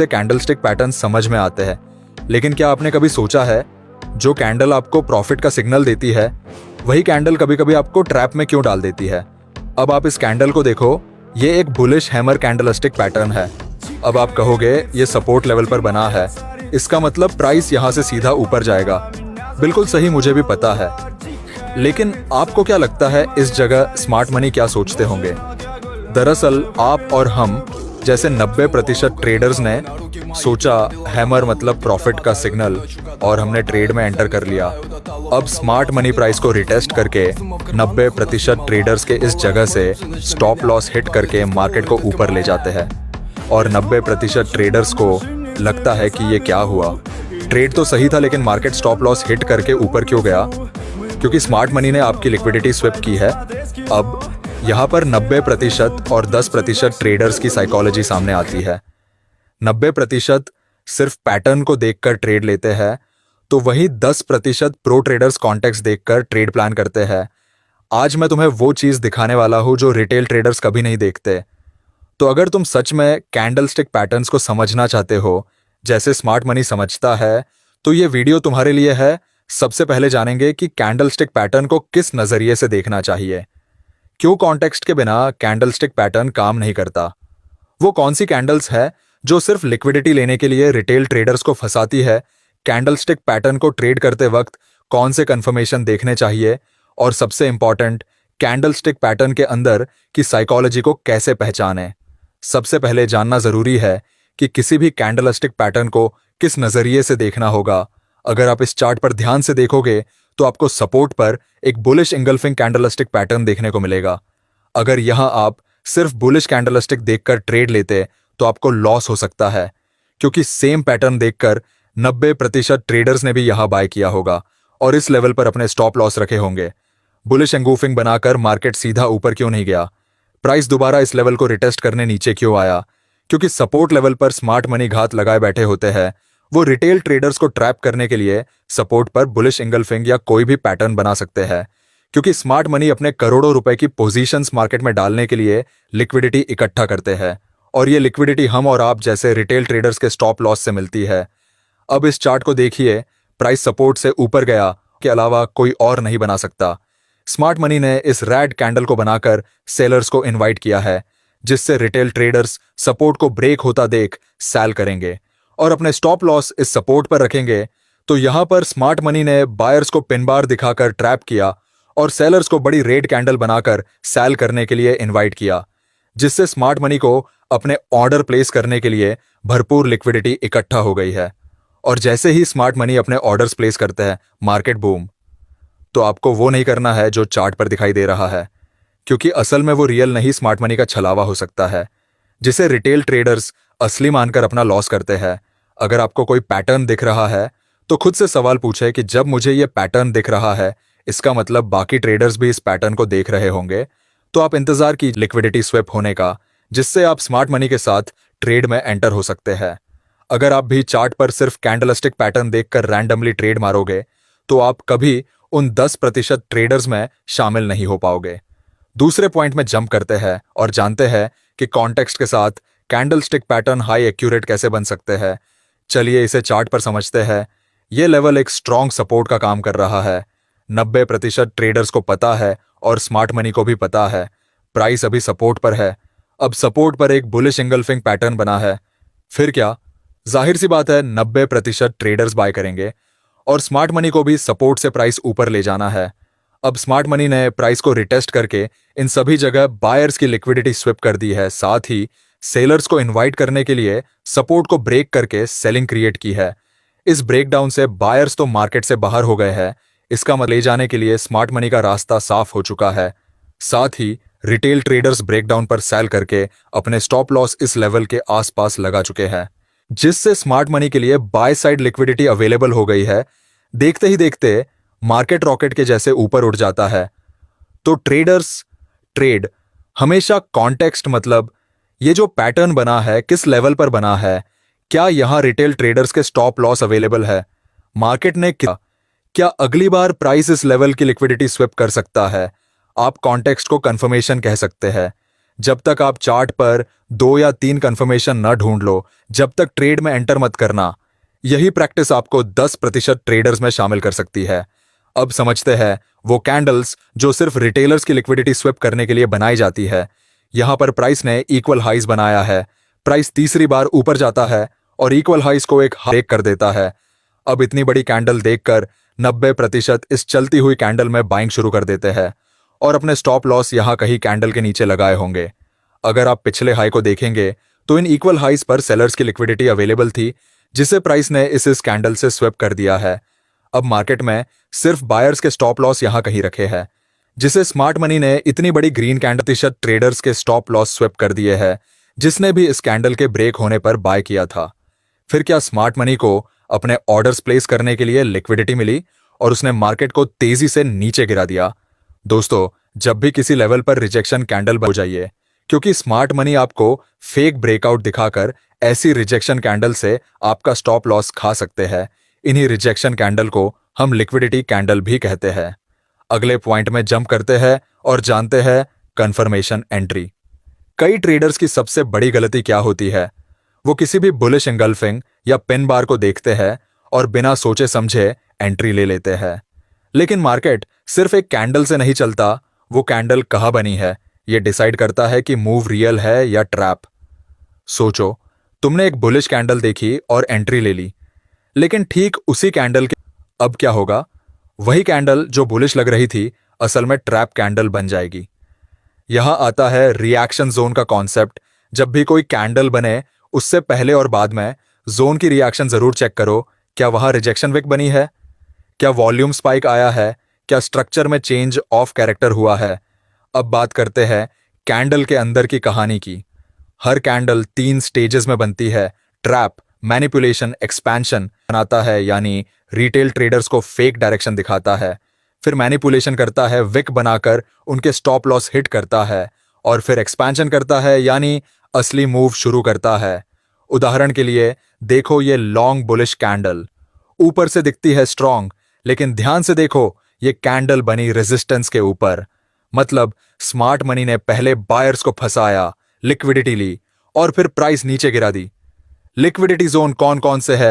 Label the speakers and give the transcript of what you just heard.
Speaker 1: से candlestick pattern समझ में आते हैं, लेकिन क्या आपने कभी सोचा है जो कैंडल आपको प्रॉफिट का सिग्नल देती है वही कैंडल कभी कभी आपको ट्रैप में क्यों डाल देती है। अब आप इस कैंडल को देखो, ये एक बुलिश हैमर कैंडलस्टिक पैटर्न है। अब आप कहोगे ये सपोर्ट लेवल पर बना है, इसका मतलब प्राइस यहां से सीधा ऊपर जाएगा। बिल्कुल सही, मुझे भी पता है, लेकिन आपको क्या लगता है इस जगह स्मार्ट मनी क्या सोचते होंगे? दरअसल आप और हम जैसे 90% ट्रेडर्स ने सोचा हैमर मतलब प्रॉफिट का सिग्नल और हमने ट्रेड में एंटर कर लिया। अब स्मार्ट मनी प्राइस को रिटेस्ट करके 90% ट्रेडर्स के इस जगह से स्टॉप लॉस हिट करके मार्केट को ऊपर ले जाते हैं और 90% ट्रेडर्स को लगता है कि ये क्या हुआ, ट्रेड तो सही था लेकिन मार्केट स्टॉप लॉस हिट करके ऊपर क्यों गया? क्योंकि स्मार्ट मनी ने आपकी लिक्विडिटी स्विप की है। अब यहाँ पर 90% और 10% ट्रेडर्स की साइकोलॉजी सामने आती है। 90% सिर्फ पैटर्न को देखकर ट्रेड लेते हैं, तो वही 10% प्रो ट्रेडर्स कॉन्टेक्स्ट देखकर ट्रेड प्लान करते हैं। आज मैं तुम्हें वो चीज दिखाने वाला हूं जो रिटेल ट्रेडर्स कभी नहीं देखते। तो अगर तुम सच में कैंडलस्टिक पैटर्न्स को समझना चाहते हो जैसे स्मार्ट मनी समझता है, तो ये वीडियो तुम्हारे लिए है। सबसे पहले जानेंगे कि कैंडलस्टिक पैटर्न को किस नजरिए से देखना चाहिए, क्यों कॉन्टेक्स्ट के बिना कैंडलस्टिक पैटर्न काम नहीं करता, वो कौन सी कैंडल्स है जो सिर्फ लिक्विडिटी लेने के लिए रिटेल ट्रेडर्स को फंसाती है, कैंडलस्टिक पैटर्न को ट्रेड करते वक्त कौन से कंफर्मेशन देखने चाहिए, और सबसे इंपॉर्टेंट कैंडलस्टिक पैटर्न के अंदर की साइकोलॉजी को कैसे पहचानें। सबसे पहले जानना जरूरी है कि किसी भी कैंडलस्टिक पैटर्न को किस नजरिए से देखना होगा। अगर आप इस चार्ट पर ध्यान से देखोगे तो आपको सपोर्ट पर एक बुलिश इंगल्फिंग कैंडलस्टिक पैटर्न देखने को मिलेगा। अगर यहां आप सिर्फ बुलिश कैंडलस्टिक देखकर ट्रेड लेते तो आपको लॉस हो सकता है, क्योंकि सेम पैटर्न देखकर 90% ट्रेडर्स ने भी यहां बाय किया होगा और इस लेवल पर अपने स्टॉप लॉस रखे होंगे। बुलिश एंगूफिंग बनाकर मार्केट सीधा ऊपर क्यों नहीं गया? प्राइस दोबारा इस लेवल को रिटेस्ट करने नीचे क्यों आया? क्योंकि सपोर्ट लेवल पर स्मार्ट मनी घात लगाए बैठे होते हैं। वो रिटेल ट्रेडर्स को ट्रैप करने के लिए सपोर्ट पर बुलिश इंगल्फिंग या कोई भी पैटर्न बना सकते हैं, क्योंकि स्मार्ट मनी अपने करोड़ों रुपए की पोजीशंस मार्केट में डालने के लिए लिक्विडिटी इकट्ठा करते हैं, और ये लिक्विडिटी हम और आप जैसे रिटेल ट्रेडर्स के स्टॉप लॉस से मिलती है। अब इस चार्ट को देखिए, प्राइस सपोर्ट से ऊपर गया के अलावा कोई और नहीं बना सकता। स्मार्ट मनी ने इस रेड कैंडल को बनाकर सेलर्स को इनवाइट किया है, जिससे रिटेल ट्रेडर्स सपोर्ट को ब्रेक होता देख सेल करेंगे और अपने स्टॉप लॉस इस सपोर्ट पर रखेंगे। तो यहां पर स्मार्ट मनी ने बायर्स को पिन बार दिखाकर ट्रैप किया और सेलर्स को बड़ी रेड कैंडल बनाकर सेल करने के लिए इनवाइट किया, जिससे स्मार्ट मनी को अपने ऑर्डर प्लेस करने के लिए भरपूर लिक्विडिटी इकट्ठा हो गई है। और जैसे ही स्मार्ट मनी अपने ऑर्डर्स प्लेस करते हैं, मार्केट बूम। तो आपको वो नहीं करना है जो चार्ट पर दिखाई दे रहा है, क्योंकि असल में वो रियल नहीं, स्मार्ट मनी का छलावा हो सकता है, जिसे रिटेल ट्रेडर्स असली मानकर अपना लॉस करते हैं। अगर आपको कोई पैटर्न दिख रहा है तो खुद से सवाल पूछे कि जब मुझे ये पैटर्न दिख रहा है, इसका मतलब बाकी ट्रेडर्स भी इस पैटर्न को देख रहे होंगे। तो आप इंतजार की लिक्विडिटी स्विप होने का, जिससे आप स्मार्ट मनी के साथ ट्रेड में एंटर हो सकते हैं। अगर आप भी चार्ट पर सिर्फ कैंडलस्टिक पैटर्न देखकर रैंडमली ट्रेड मारोगे तो आप कभी उन 10% ट्रेडर्स में शामिल नहीं हो पाओगे। दूसरे पॉइंट में जंप करते हैं और जानते हैं कि कॉन्टेक्स्ट के साथ कैंडलस्टिक पैटर्न हाई एक्यूरेट कैसे बन सकते हैं। चलिए इसे चार्ट पर समझते हैं। यह लेवल एक स्ट्रॉन्ग सपोर्ट का काम कर रहा है। 90% ट्रेडर्स को पता है और स्मार्ट मनी को भी पता है प्राइस अभी सपोर्ट पर है। अब सपोर्ट पर एक बुलिश इंगल्फिंग पैटर्न बना है, फिर क्या? जाहिर सी बात है 90% ट्रेडर्स बाय करेंगे और स्मार्ट मनी को भी सपोर्ट से प्राइस ऊपर ले जाना है। अब स्मार्ट मनी ने प्राइस को रिटेस्ट करके इन सभी जगह बायर्स की लिक्विडिटी स्विप कर दी है, साथ ही सेलर्स को इनवाइट करने के लिए सपोर्ट को ब्रेक करके सेलिंग क्रिएट की है। इस ब्रेकडाउन से बायर्स तो मार्केट से बाहर हो गए हैं, इसका मतलब ले जाने के लिए स्मार्ट मनी का रास्ता साफ हो चुका है। साथ ही रिटेल ट्रेडर्स ब्रेकडाउन पर सेल करके अपने स्टॉप लॉस इस लेवल के आसपास लगा चुके हैं, जिससे स्मार्ट मनी के लिए बाय साइड लिक्विडिटी अवेलेबल हो गई है। देखते ही देखते मार्केट रॉकेट के जैसे ऊपर उठ जाता है। तो ट्रेडर्स ट्रेड हमेशा कॉन्टेक्स्ट, मतलब ये जो पैटर्न बना है किस लेवल पर बना है, क्या यहां रिटेल ट्रेडर्स के स्टॉप लॉस अवेलेबल है, मार्केट ने क्या अगली बार प्राइस इस लेवल की लिक्विडिटी स्विप कर सकता है। आप कॉन्टेक्स्ट को कंफर्मेशन कह सकते हैं, जब तक आप चार्ट पर 2 या 3 कंफर्मेशन न ढूंढ लो, जब तक ट्रेड में एंटर मत करना। यही प्रैक्टिस आपको 10% ट्रेडर्स में शामिल कर सकती है। अब समझते हैं वो कैंडल्स जो सिर्फ रिटेलर्स की लिक्विडिटी स्विप करने के लिए बनाई जाती है। यहां पर प्राइस ने इक्वल हाइज बनाया है, प्राइस तीसरी बार ऊपर जाता है और इक्वल हाइज को एक ब्रेक कर देता है। अब इतनी बड़ी कैंडल देखकर 90% इस चलती हुई कैंडल में बाइंग शुरू कर देते हैं और अपने स्टॉप लॉस यहां कहीं कैंडल के नीचे लगाए होंगे। अगर आप पिछले हाई को देखेंगे तो इन इक्वल हाइज पर सेलर्स की लिक्विडिटी अवेलेबल थी, जिसे प्राइस ने इस कैंडल से स्वेप कर दिया है। अब मार्केट में सिर्फ बायर्स के स्टॉप लॉस यहां कहीं रखे हैं, जिसे स्मार्ट मनी ने इतनी बड़ी ग्रीन कैंडल प्रतिशत ट्रेडर्स के स्टॉप लॉस स्वेप कर दिए हैं, जिसने भी इस कैंडल के ब्रेक होने पर बाय किया था। फिर क्या स्मार्ट मनी को अपने ऑर्डर्स प्लेस करने के लिए लिक्विडिटी मिली और उसने मार्केट को तेजी से नीचे गिरा दिया? दोस्तों, जब भी किसी लेवल पर रिजेक्शन कैंडल हो जाइए, क्योंकि स्मार्ट मनी आपको फेक ब्रेकआउट दिखाकर ऐसी रिजेक्शन कैंडल से आपका स्टॉप लॉस खा सकते हैं। इन्हीं रिजेक्शन कैंडल को हम लिक्विडिटी कैंडल भी कहते हैं। अगले पॉइंट में जंप करते हैं और जानते हैं कंफर्मेशन एंट्री। कई ट्रेडर्स की सबसे बड़ी गलती क्या होती है? वो किसी भी बुलिश एंगल्फिंग या पिन बार को देखते हैं और बिना सोचे समझे एंट्री ले लेते हैं। लेकिन मार्केट सिर्फ एक कैंडल से नहीं चलता, वो कैंडल कहाँ बनी है ये डिसाइड करता है कि मूव रियल है या ट्रैप। सोचो, तुमने एक बुलिश कैंडल देखी और एंट्री ले ली, लेकिन ठीक उसी कैंडल के अब क्या होगा? वही कैंडल जो बुलिश लग रही थी असल में ट्रैप कैंडल बन जाएगी। यहां आता है रिएक्शन जोन का कॉन्सेप्ट। जब भी कोई कैंडल बने उससे पहले और बाद में जोन की रिएक्शन जरूर चेक करो। क्या वहां रिजेक्शन विक बनी है? क्या वॉल्यूम स्पाइक आया है? क्या स्ट्रक्चर में चेंज ऑफ कैरेक्टर हुआ है? अब बात करते हैं कैंडल के अंदर की कहानी की। हर कैंडल 3 स्टेजेस में बनती है। ट्रैप, मैनिपुलेशन, एक्सपेंशन बनाता है, यानी रिटेल ट्रेडर्स को फेक डायरेक्शन दिखाता है। फिर मैनिपुलेशन करता है, विक बनाकर उनके स्टॉप लॉस हिट करता है, और फिर एक्सपेंशन करता है, यानी असली मूव शुरू करता है। उदाहरण के लिए देखो ये लॉन्ग बुलिश कैंडल, ऊपर से दिखती है स्ट्रॉन्ग, लेकिन ध्यान से देखो ये कैंडल बनी रेजिस्टेंस के ऊपर। मतलब स्मार्ट मनी ने पहले बायर्स को फंसाया, लिक्विडिटी ली और फिर प्राइस नीचे गिरा दी। लिक्विडिटी जोन कौन कौन से है?